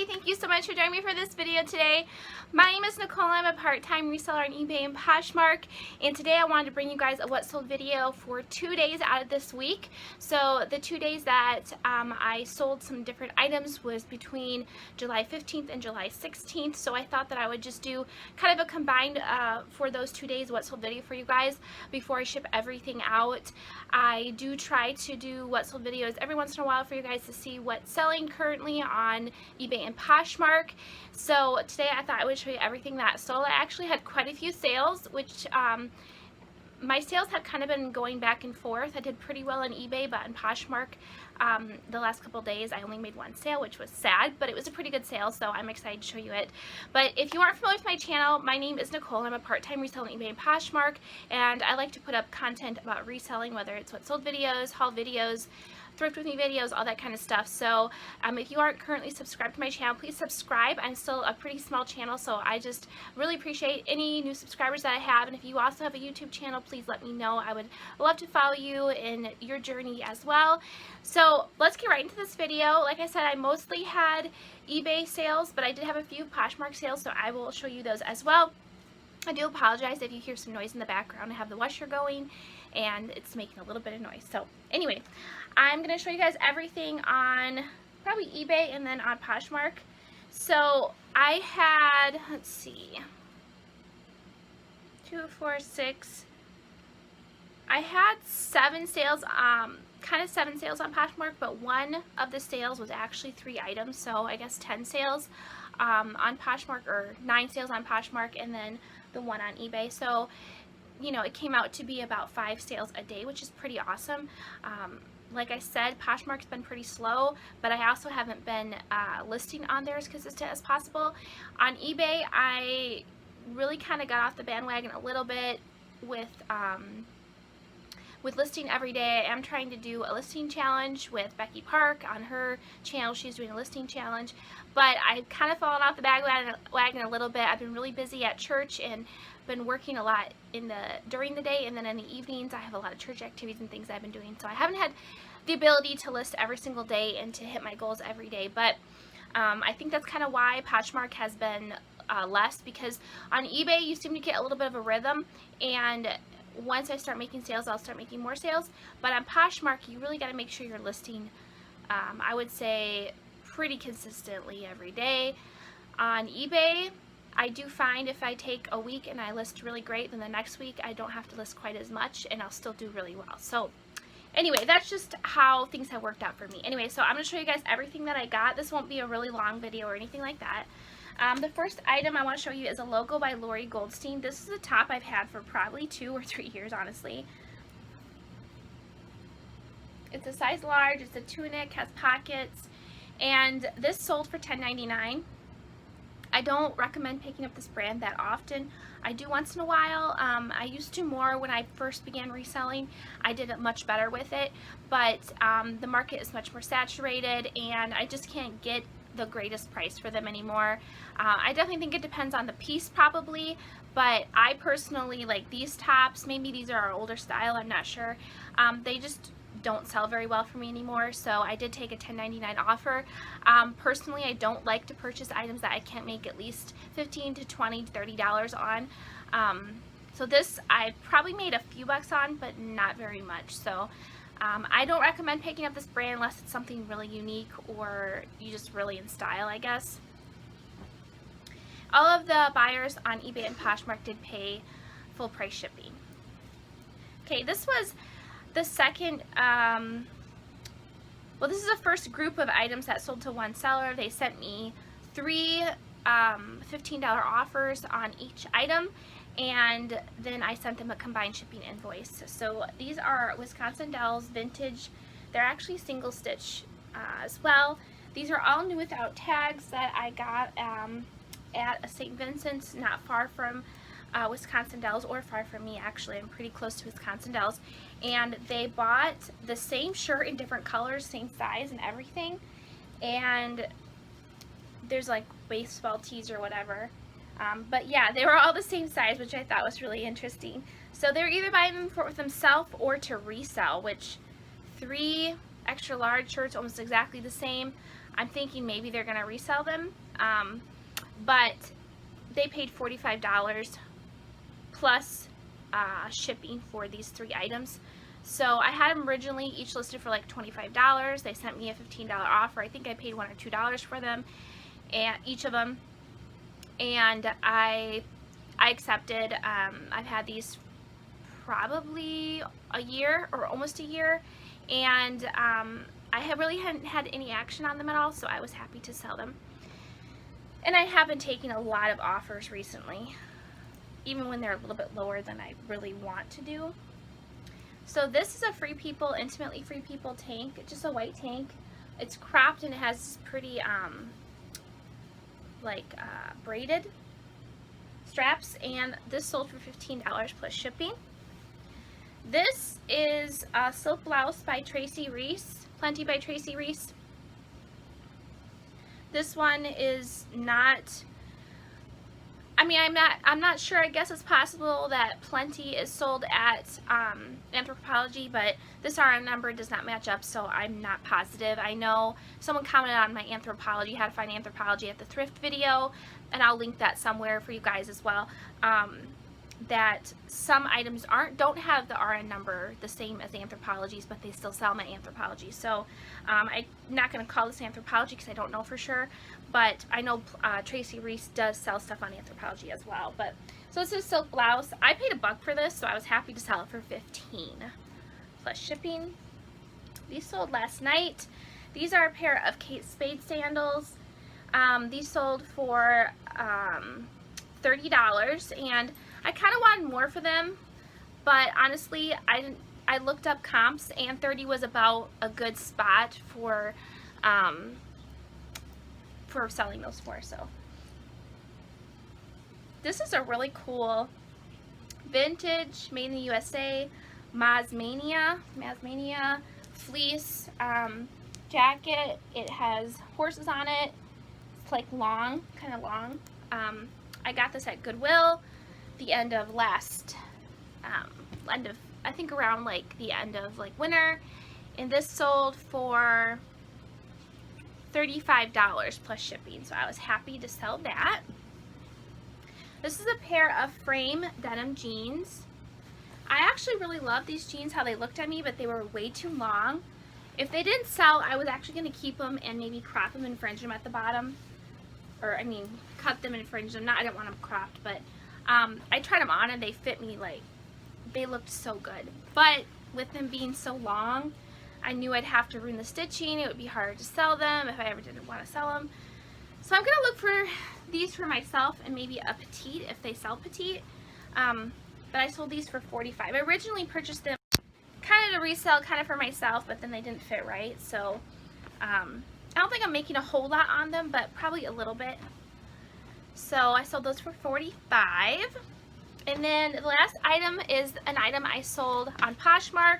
everybody, thank you so much for joining me for this video today. My name is Nicole. I'm a part-time reseller on eBay and Poshmark, and today I wanted to bring you guys a what sold video for 2 days out of this week. So the 2 days that I sold some different items was between July 15th and July 16th, so I thought that I would just do kind of a combined for those 2 days what sold video for you guys before I ship everything out. I do try to do what sold videos every once in a while for you guys to see what's selling currently on eBay and Poshmark. So today I thought I would show you everything that sold. I actually had quite a few sales, which my sales have kind of been going back and forth. I did pretty well on eBay, but on Poshmark the last couple days I only made one sale, which was sad, but it was a pretty good sale, so I'm excited to show you it. But if you aren't familiar with my channel, my name is Nicole. I'm a part-time reseller on eBay and Poshmark, and I like to put up content about reselling, whether it's what sold videos, haul videos, thrift with me videos, all that kind of stuff. So if you aren't currently subscribed to my channel, please subscribe. I'm still a pretty small channel, so I just really appreciate any new subscribers that I have. And if you also have a YouTube channel, please let me know. I would love to follow you in your journey as well. So let's get right into this video. Like I said, I mostly had eBay sales, but I did have a few Poshmark sales, so I will show you those as well. I do apologize if you hear some noise in the background. I have the washer going and it's making a little bit of noise. So anyway, I'm going to show you guys everything on probably eBay and then on Poshmark. So I had, let's see, 2, 4, 6. I had 7 sales, kind of 7 sales on Poshmark, but one of the sales was actually 3 items. So I guess 10 sales on Poshmark, or 9 sales on Poshmark, and then the one on eBay. So, you know, it came out to be about 5 sales a day, which is pretty awesome. Like I said, Poshmark's been pretty slow, but I also haven't been listing on there as consistent as possible. On eBay, I really kind of got off the bandwagon a little bit with listing every day. I am trying to do a listing challenge with Becky Park on her channel. She's doing a listing challenge, but I've kind of fallen off the bandwagon a little bit. I've been really busy at church and been working a lot during the day, and then in the evenings I have a lot of church activities and things I've been doing, so I haven't had the ability to list every single day and to hit my goals every day. But I think that's kind of why Poshmark has been less, because on eBay you seem to get a little bit of a rhythm, and once I start making sales, I'll start making more sales. But on Poshmark, you really got to make sure you're listing, I would say, pretty consistently every day. On eBay, I do find if I take a week and I list really great, then the next week I don't have to list quite as much and I'll still do really well. So anyway, that's just how things have worked out for me. Anyway, so I'm going to show you guys everything that I got. This won't be a really long video or anything like that. The first item I want to show you is a logo by Lori Goldstein. This is a top I've had for probably 2 or 3 years, honestly. It's a size large, it's a tunic, has pockets, and this sold for $10.99. I don't recommend picking up this brand that often. I do once in a while. I used to more when I first began reselling. I did it much better with it, but the market is much more saturated and I just can't get the greatest price for them anymore. I definitely think it depends on the piece probably, but I personally like these tops. Maybe these are our older style, I'm not sure. They just don't sell very well for me anymore, so I did take a $10.99 offer. Personally, I don't like to purchase items that I can't make at least $15 to $20 to $30 on. So this I probably made a few bucks on, but not very much. So I don't recommend picking up this brand unless it's something really unique or you just really in style, I guess. All of the buyers on eBay and Poshmark did pay full price shipping. Okay, this was the second, well, this is the first group of items that sold to one seller. They sent me 3 $15 offers on each item, and then I sent them a combined shipping invoice. So these are Wisconsin Dells vintage. They're actually single stitch as well. These are all new without tags that I got at a St. Vincent's not far from Wisconsin Dells, or far from me actually. I'm pretty close to Wisconsin Dells, and they bought the same shirt in different colors, same size and everything, and there's like baseball tees or whatever, but yeah, they were all the same size, which I thought was really interesting. So they're either buying them for themselves or to resell, which 3 extra large shirts almost exactly the same. I'm thinking maybe they're going to resell them, but they paid $45 plus shipping for these 3 items. So I had them originally each listed for like $25. They sent me a $15 offer. I think I paid $1 or $2 for them, and each of them, and I accepted. I've had these probably a year or almost a year, and I really hadn't had any action on them at all, so I was happy to sell them. And I have been taking a lot of offers recently, even when they're a little bit lower than I really want to do. So this is a Free People, Intimately Free People tank, just a white tank. It's cropped and it has pretty braided straps, and this sold for $15 plus shipping. This is a silk blouse by Tracy Reese, Plenty by Tracy Reese. This one is not, I'm not sure. I guess it's possible that Plenty is sold at Anthropologie, but this RM number does not match up, so I'm not positive. I know someone commented on my Anthropologie, how to find Anthropologie at the thrift video, and I'll link that somewhere for you guys as well. That some items don't have the RN number the same as Anthropologie's, but they still sell them at Anthropologie. So I'm not going to call this Anthropologie because I don't know for sure, but I know Tracy Reese does sell stuff on Anthropologie as well. But so this is a silk blouse. I paid $1 for this, so I was happy to sell it for $15 plus shipping. These sold last night. These are a pair of Kate Spade sandals. These sold for $30, and I kind of wanted more for them, but honestly, I looked up comps, and 30 was about a good spot for selling those for. So this is a really cool vintage, made in the USA, Mazmania fleece jacket. It has horses on it. It's like long, kind of long. I got this at Goodwill the end of I think around like the end of like winter, and this sold for $35 plus shipping, so I was happy to sell that. This is a pair of frame denim jeans. I actually really love these jeans, how they looked at me, but they were way too long. If they didn't sell, I was actually going to keep them and maybe crop them and fringe them at the bottom, or cut them and fringe them. I didn't want them cropped, but I tried them on and they fit me, like, they looked so good. But with them being so long, I knew I'd have to ruin the stitching. It would be harder to sell them if I ever didn't want to sell them. So I'm going to look for these for myself and maybe a petite if they sell petite. But I sold these for $45. I originally purchased them kind of to resell, kind of for myself, but then they didn't fit right. So I don't think I'm making a whole lot on them, but probably a little bit. So I sold those for $45. And then the last item is an item I sold on Poshmark.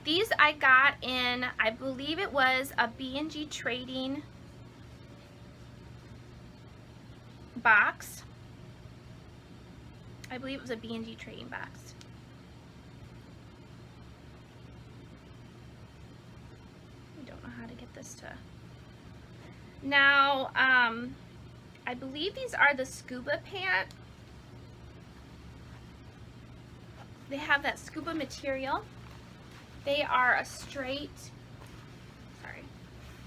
These I got in, I believe it was a B&G Trading box. I believe it was a B&G Trading box. I don't know how to get this to... Now, I believe these are the scuba pant. They have that scuba material. They are a straight,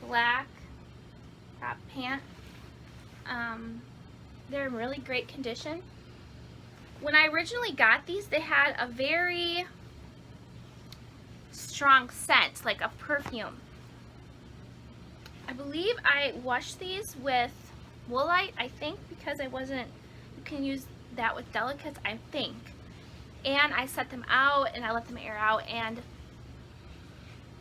black top pant. They're in really great condition. When I originally got these, they had a very strong scent, like a perfume. I believe I washed these with Woolite, I think, because you can use that with delicates, I think. And I set them out and I let them air out, and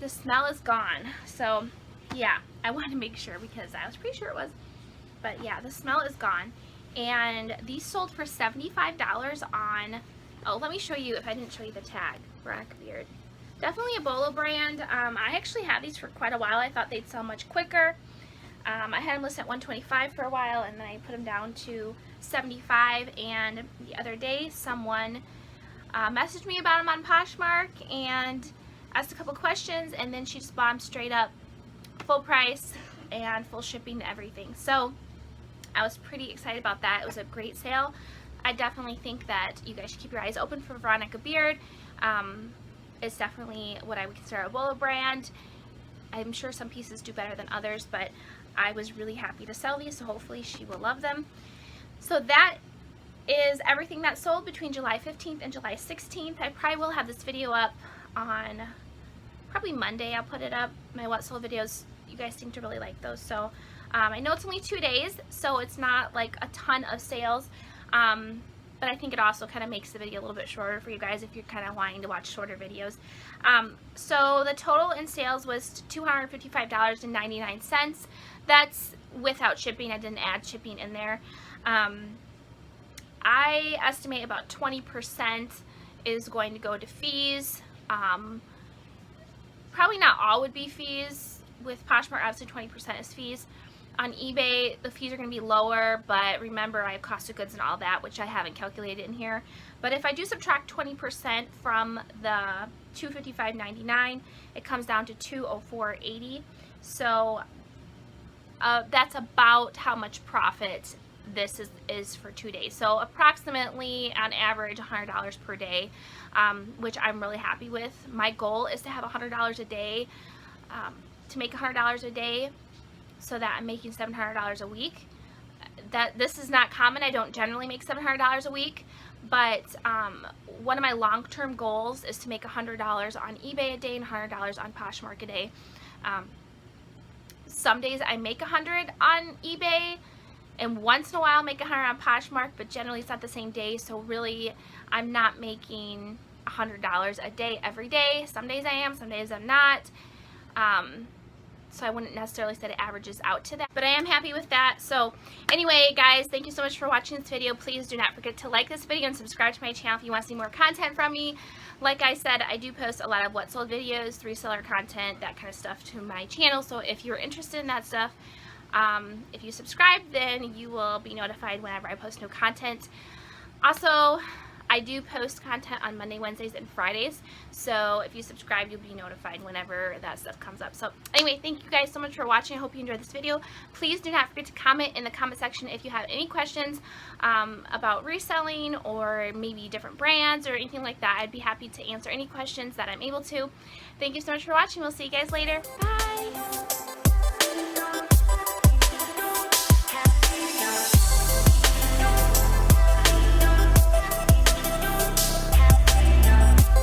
the smell is gone. So yeah, I wanted to make sure because I was pretty sure it was. But yeah, the smell is gone. And these sold for $75 on, oh, let me show you if I didn't show you the tag. Veronica Beard. Definitely a Bolo brand. I actually had these for quite a while. I thought they'd sell much quicker. I had them listed at $125 for a while, and then I put them down to $75. And the other day, someone messaged me about them on Poshmark and asked a couple questions, and then she just bought them straight up, full price. and full shipping and everything. So I was pretty excited about that. It was a great sale. I definitely think that you guys should keep your eyes open for Veronica Beard. It's definitely what I would consider a Willow brand. I'm sure some pieces do better than others, but I was really happy to sell these, so hopefully she will love them. So that is everything that sold between July 15th and July 16th. I probably will have this video up on probably Monday. I'll put it up. My what sold videos, you guys seem to really like those. So I know it's only 2 days, so it's not like a ton of sales. But I think it also kind of makes the video a little bit shorter for you guys if you're kind of wanting to watch shorter videos. So the total in sales was $255.99. That's without shipping. I didn't add shipping in there. I estimate about 20% is going to go to fees. Probably not all would be fees. With Poshmark, obviously 20% is fees. On eBay, the fees are going to be lower, but remember I have cost of goods and all that, which I haven't calculated in here. But if I do subtract 20% from the $255.99, it comes down to $204.80. So that's about how much profit this is for 2 days. So approximately, on average, $100 per day, which I'm really happy with. My goal is to have $100 a day, to make $100 a day, so that I'm making $700 a week. This is not common. I don't generally make $700 a week, but one of my long-term goals is to make $100 on eBay a day and $100 on Poshmark a day. Some days I make $100 on eBay, and once in a while make $100 on Poshmark, but generally it's not the same day, so really I'm not making $100 a day every day. Some days I am, some days I'm not. So I wouldn't necessarily say it averages out to that, but I am happy with that. So anyway, guys, thank you so much for watching this video. Please do not forget to like this video and subscribe to my channel if you want to see more content from me. Like I said, I do post a lot of what sold videos, reseller content, that kind of stuff to my channel. So if you're interested in that stuff, if you subscribe, then you will be notified whenever I post new content. Also, I do post content on Monday, Wednesdays, and Fridays, so if you subscribe, you'll be notified whenever that stuff comes up. So anyway, thank you guys so much for watching. I hope you enjoyed this video. Please do not forget to comment in the comment section if you have any questions about reselling or maybe different brands or anything like that. I'd be happy to answer any questions that I'm able to. Thank you so much for watching. We'll see you guys later. Bye!